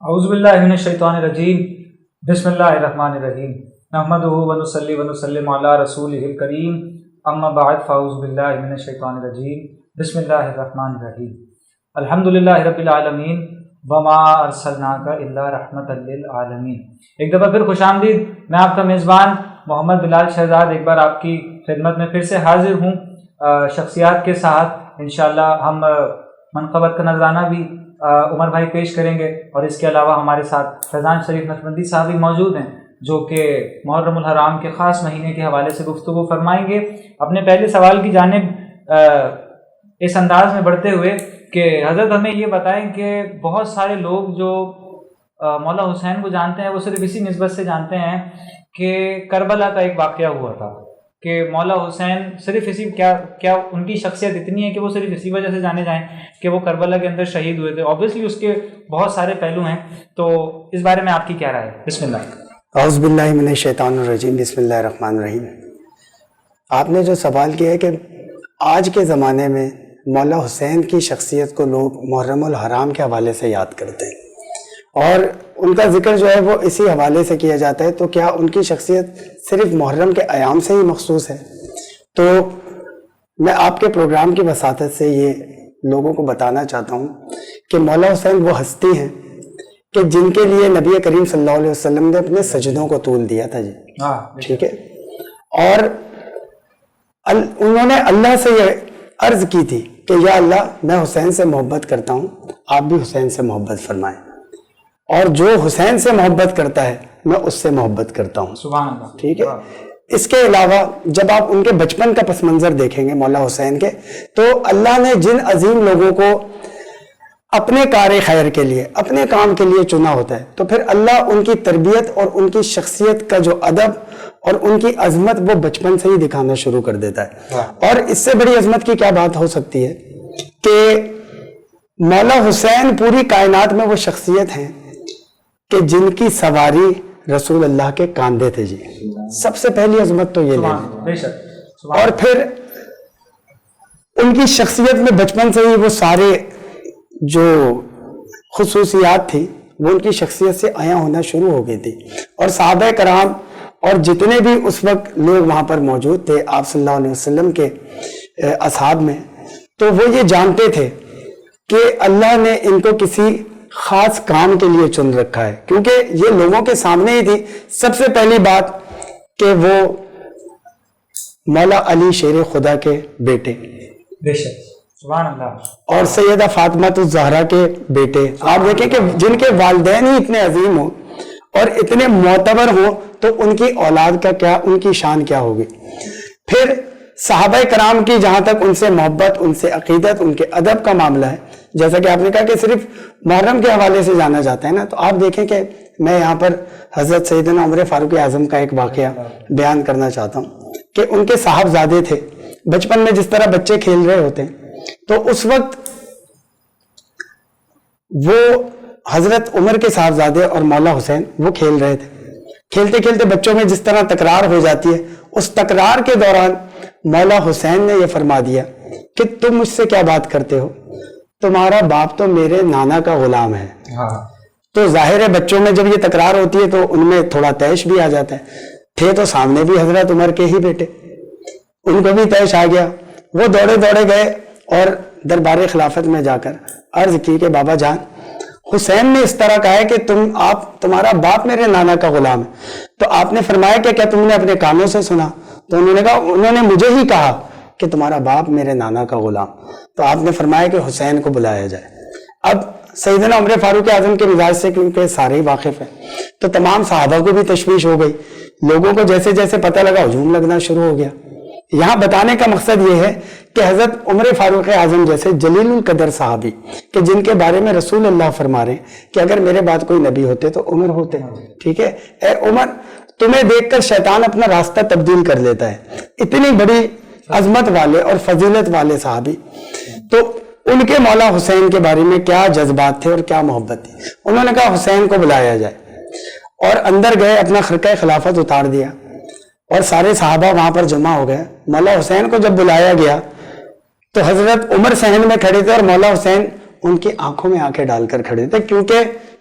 اعوذ باللہ من الشیطان الرجیم بسم اللہ الرحمن الرحیم نحمدہ ونصلی ونسلم علی رسولہ الکریم اما بعد فاعوذ باللہ من الشیطان الرجیم بسم اللہ الرحمن الرحیم الحمدللہ رب العالمین وما ارسلناک الا رحمۃ للعالمین۔ ایک دفعہ پھر خوش آمدید، میں آپ کا میزبان محمد بلال شہزاد ایک بار آپ کی خدمت میں پھر سے حاضر ہوں شخصیات کے ساتھ۔ انشاءاللہ ہم منقبت کا نذرانہ بھی عمر بھائی پیش کریں گے، اور اس کے علاوہ ہمارے ساتھ فیضان شریف نقشبندی صاحب بھی موجود ہیں جو کہ محرم الحرام کے خاص مہینے کے حوالے سے گفتگو فرمائیں گے۔ اپنے پہلے سوال کی جانب اس انداز میں بڑھتے ہوئے کہ حضرت ہمیں یہ بتائیں کہ بہت سارے لوگ جو مولا حسین کو جانتے ہیں وہ صرف اسی نسبت سے جانتے ہیں کہ کربلا کا ایک واقعہ ہوا تھا، کہ مولا حسین صرف اسی کیا ان کی شخصیت اتنی ہے کہ وہ صرف اسی وجہ سے جانے جائیں کہ وہ کربلا کے اندر شہید ہوئے تھے۔ اوبویسلی اس کے بہت سارے پہلو ہیں، تو اس بارے میں آپ کی کیا رائے ہے؟ بسم اللہ۔ اعوذ باللہ من الشیطان الرجیم بسم اللہ الرحمن الرحیم۔ آپ نے جو سوال کیا ہے کہ آج کے زمانے میں مولا حسین کی شخصیت کو لوگ محرم الحرام کے حوالے سے یاد کرتے ہیں اور ان کا ذکر جو ہے وہ اسی حوالے سے کیا جاتا ہے، تو کیا ان کی شخصیت صرف محرم کے ایام سے ہی مخصوص ہے؟ تو میں آپ کے پروگرام کی وساطت سے یہ لوگوں کو بتانا چاہتا ہوں کہ مولا حسین وہ ہستی ہیں کہ جن کے لیے نبی کریم صلی اللہ علیہ وسلم نے اپنے سجدوں کو طول دیا تھا جی، ٹھیک ہے، اور انہوں نے اللہ سے یہ عرض کی تھی کہ یا اللہ میں حسین سے محبت کرتا ہوں، آپ بھی حسین سے محبت فرمائیں، اور جو حسین سے محبت کرتا ہے میں اس سے محبت کرتا ہوں، سبحان اللہ، ٹھیک ہے۔ اس کے علاوہ جب آپ ان کے بچپن کا پس منظر دیکھیں گے مولا حسین کے، تو اللہ نے جن عظیم لوگوں کو اپنے کار خیر کے لیے اپنے کام کے لیے چنا ہوتا ہے، تو پھر اللہ ان کی تربیت اور ان کی شخصیت کا جو ادب اور ان کی عظمت وہ بچپن سے ہی دکھانا شروع کر دیتا ہے۔ اور اس سے بڑی عظمت کی کیا بات ہو سکتی ہے کہ مولا حسین پوری کائنات میں وہ شخصیت ہیں کہ جن کی سواری رسول اللہ کے کاندھے تھے جی، سب سے پہلی عظمت تو یہ لے لیں۔ اور پھر ان کی شخصیت میں بچپن سے ہی وہ سارے جو خصوصیات تھی وہ ان کی شخصیت سے عیاں ہونا شروع ہو گئی تھی، اور صحابہ کرام اور جتنے بھی اس وقت لوگ وہاں پر موجود تھے آپ صلی اللہ علیہ وسلم کے اصحاب میں، تو وہ یہ جانتے تھے کہ اللہ نے ان کو کسی خاص کام کے لیے چن رکھا ہے، کیونکہ یہ لوگوں کے سامنے ہی تھی سب سے پہلی بات کہ وہ مولا علی شیر خدا کے بیٹے، بے شک، سبحان اللہ، اور سیدہ فاطمہ الزہرا کے بیٹے۔ آپ دیکھیں کہ جن کے والدین ہی اتنے عظیم ہوں اور اتنے معتبر ہوں تو ان کی اولاد کا کیا، ان کی شان کیا ہوگی۔ پھر صحابہ کرام کی جہاں تک ان سے محبت، ان سے عقیدت، ان کے ادب کا معاملہ ہے، جیسا کہ آپ نے کہا کہ صرف محرم کے حوالے سے جانا جاتا ہے نا، تو آپ دیکھیں کہ میں یہاں پر حضرت سیدنا عمر فاروق اعظم کا ایک واقعہ بیان کرنا چاہتا ہوں کہ ان کے صاحبزادے تھے، بچپن میں جس طرح بچے کھیل رہے ہوتے ہیں تو اس وقت وہ حضرت عمر کے صاحبزادے اور مولا حسین وہ کھیل رہے تھے، کھیلتے کھیلتے بچوں میں جس طرح تکرار ہو جاتی ہے، اس تکرار کے دوران مولا حسین نے یہ فرما دیا کہ تم مجھ سے کیا بات کرتے ہو، تمہارا باپ تو میرے نانا کا غلام ہے۔ تو ظاہر ہے بچوں میں جب یہ تکرار ہوتی ہے تو ان میں تھوڑا طیش بھی آ جاتا ہے، تھے تو سامنے بھی حضرت عمر کے ہی بیٹے، ان کو بھی طیش آ گیا، وہ دوڑے دوڑے گئے اور دربار خلافت میں جا کر عرض کی کہ بابا جان حسین نے اس طرح کہا ہے کہ تمہارا باپ میرے نانا کا غلام ہے، تو آپ نے فرمایا کہ کیا تم نے اپنے کانوں سے سنا؟ تو انہوں نے کہا انہوں نے مجھے ہی کہا کہ تمہارا باپ میرے نانا کا غلام، تو آپ نے فرمایا کہ حسین کو بلایا جائے۔ اب سیدنا عمر فاروق اعظم کے مزاج سے کیونکہ سارے ہی واقف ہیں تو تمام صحابہ کو بھی تشویش ہو گئی، لوگوں کو جیسے جیسے پتہ لگا ہجوم لگنا شروع ہو گیا۔ یہاں بتانے کا مقصد یہ ہے کہ حضرت عمر فاروق اعظم جیسے جلیل القدر صحابی کہ جن کے بارے میں رسول اللہ فرما رہے ہیں کہ اگر میرے بعد کوئی نبی ہوتے تو عمر ہوتے، ٹھیک ہے، اے عمر تمہیں دیکھ کر شیطان اپنا راستہ تبدیل کر لیتا ہے، اتنی بڑی عظمت والے اور فضیلت والے صحابی، تو ان کے مولا حسین کے بارے میں کیا جذبات تھے اور کیا محبت تھی۔ انہوں نے کہا حسین کو بلایا جائے، اور اندر گئے، اپنا خرقہ خلافت اتار دیا اور سارے صحابہ وہاں پر جمع ہو گئے۔ مولا حسین کو جب بلایا گیا تو حضرت عمر صحن میں کھڑے تھے اور مولا حسین ان کی آنکھوں میں آنکھیں ڈال کر کھڑے تھے، کیونکہ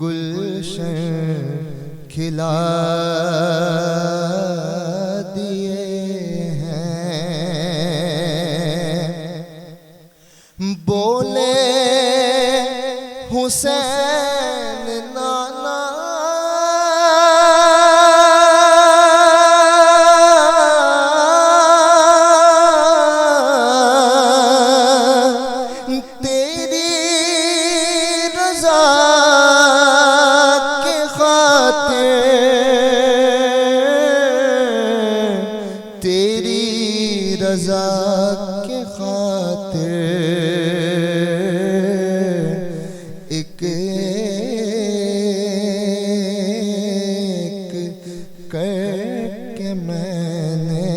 گلشن کھلا دیے ہیں، بولے حسین نانا تیری رضا کے خاطر، تیری رضا کے خاطر ایک ایک کر کے میں نے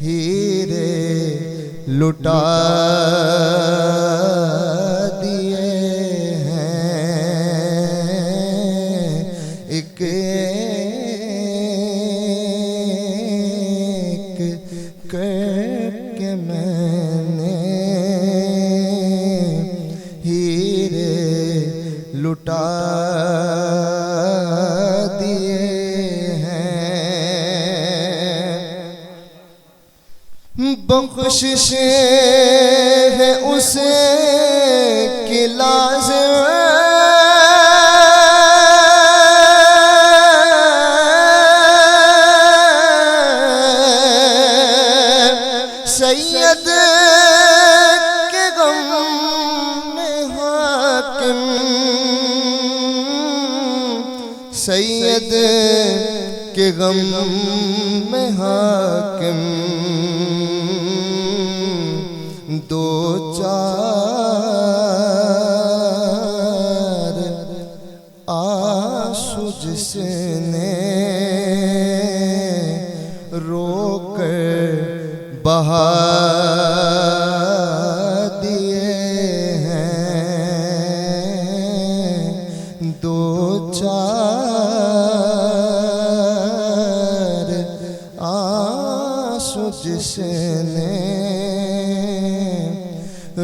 ہیرے لٹا دیے ہیں، ایک ایک کر کے میں نے ہیرے لٹا دیے ہیں، بخشش ہے اس کی لازم، سید کے غم میں حاکم، سید کے غم میں حاکم، دو چار آنسو جس نے رو کر بہا دیے ہیں، دو چار آنسو جس نے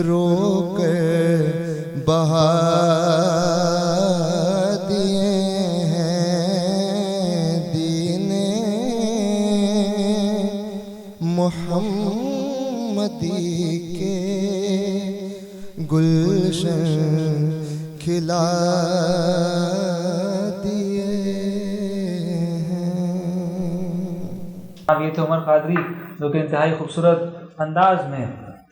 رو کر بہا دیے ہیں، دین محمدی کے گلشن کھلا دیے ہیں۔ اب یہ تھے عمر قادری جو کہ انتہائی خوبصورت انداز میں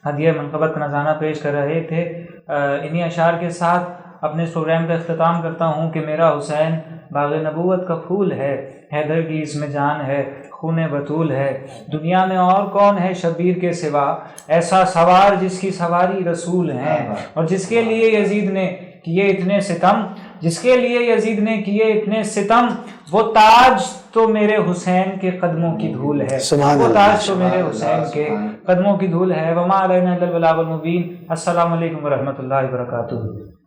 ہدیہ منقبت کا نذرانہ پیش کر رہے تھے۔ انہی اشعار کے ساتھ اپنے اس پروگرام کا اختتام کرتا ہوں کہ میرا حسین باغ نبوت کا پھول ہے، حیدر کی اس میں جان ہے، خون بطول ہے، دنیا میں اور کون ہے شبیر کے سوا، ایسا سوار جس کی سواری رسول ہیں، اور جس کے لیے یزید نے کیے اتنے ستم، جس کے لیے یزید نے کیے اتنے ستم، وہ تاج تو میرے حسین کے قدموں کی دھول ہے، وہ تاج تو میرے حسین کے قدموں کی دھول ہے۔ وما علینا الا البلاغ المبین۔ السلام علیکم ورحمۃ اللہ وبرکاتہ۔